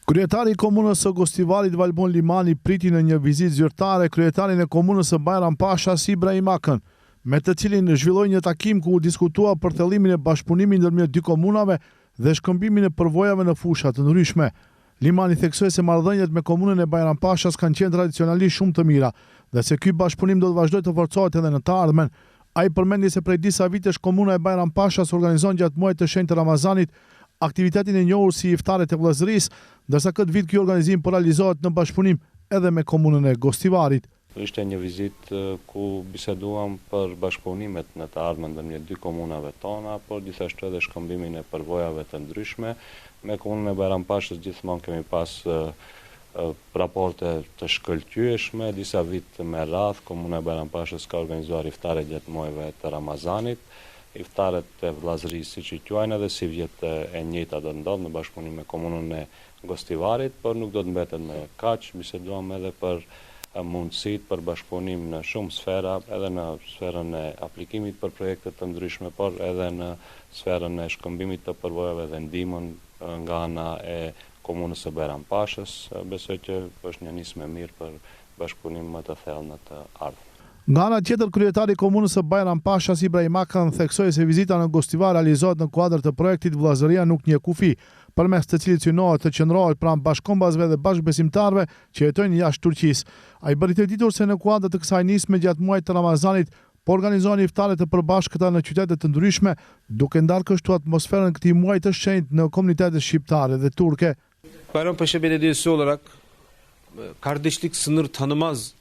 Kryetari i komunës së Gostivarit Valbon Limani priti në një vizitë zyrtare kryetarin e komunës së Bajram Pashas Ibrahim Akën, me të cilin zhvilloi një takim ku u diskutua për thellimin e bashkëpunimit ndërmjet dy komunave dhe shkëmbimin e përvojave në fusha të ndryshme. Limani theksoi se marrëdhëniet me komunën e Bajram Pashas kanë qenë tradicionalisht shumë të mira dhe se ky bashkëpunim do të vazhdojë të forcohet edhe në të ardhmen. Ai përmendi se prej disa vitesh komuna e Bajram Pashas organizon gjatë muajit të shenjtë të Ramazanit aktivitetin e njohur si iftaret e vëllazërisë, ndërsa këtë vit ky organizim po realizohet në bashkëpunim edhe me komunën e Gostivarit. Ishte një vizitë ku biseduam për bashkëpunimet në të ardhmen ndërmjet dy komunave tona, por gjithashtu edhe shkëmbimin e përvojave të ndryshme. Me komunën e Bajram Pashas gjithmonë kemi pas raporte të shkëlqyeshme, disa vite me radhë komuna e Bajram Pashas ka organizuar iftare gjatë muajve të Ramazanit. Iftaret e vëllazërisë siç i quajnë edhe si vjet e njëjta do të ndodh në bashkëpunim me komunën e Gostivarit, por nuk do të mbetet me kaq, biseduam edhe për mundësitë për bashkëpunim në shumë sfera, edhe në sferën e aplikimit për projekte të ndryshme, por edhe në sferën e shkëmbimit të përvojave dhe ndihmën nga ana e komunës së Bajram Pashas. Besoj që është një nismë e mirë për bashkëpunim më të thellë në të ardhmen. Nga ana tjetër, kryetari i komunës së Bajram Pashas Ibrahim Akën theksoi se vizita në Gostivar realizohet në kuadër të projektit Vllazëria nuk një kufi, përmes të cilit synohet të qëndrohet pranë bashkëkombësve dhe bashkëbesimtarëve që jetojnë jashtë Turqisë. Ai bëri të ditur se në kuadër të kësaj nisme gjatë muajit të Ramazanit po organizohen iftare të përbashkëta në qytete të ndryshme, duke ndarë kështu atmosferën këtij muaji të shenjtë në komunitetet shqiptare dhe turke. Bayrampaşa Belediyesi olarak kardeşlik sınır tanımaz.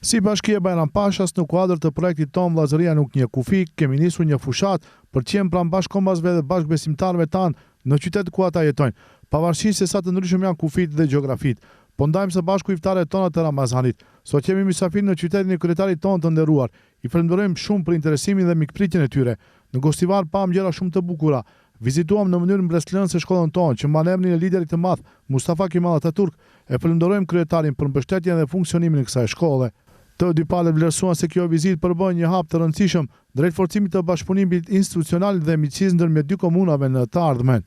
Si bashkia Bajram Pashas, në kuadër të projektit tonë Vllazëria nuk një kufi, kemi nisur një fushat për të qenë pranë bashkëkombësve dhe bashkëbesimtarëve tanë në qytet ku ata jetojnë, pavarësisht se sa të ndryshëm janë kufit dhe gjeografit. Po ndajmë së bashku iftaret tona të Ramazanit. Sot jemi mysafir në qytetin e kryetarit tonë të nderuar. I falenderojmë shumë për interesimin dhe mikpritjen e tyre. Në Gostivar pam gjëra shumë të bukura. Vizituam në mënyrë mbretërlënëse shkollën tonë që mban emrin e liderit të madh Mustafa Kemal Atatürk. E falenderojmë kryetarin për mbështetjen dhe funksionimin e kësaj shkolle. Të dy palët vlerësuan se kjo vizitë përbën një hap të rëndësishëm drejt forcimit të bashkëpunimit institucional dhe miqësisë ndërmjet dy komunave në të ardhmen.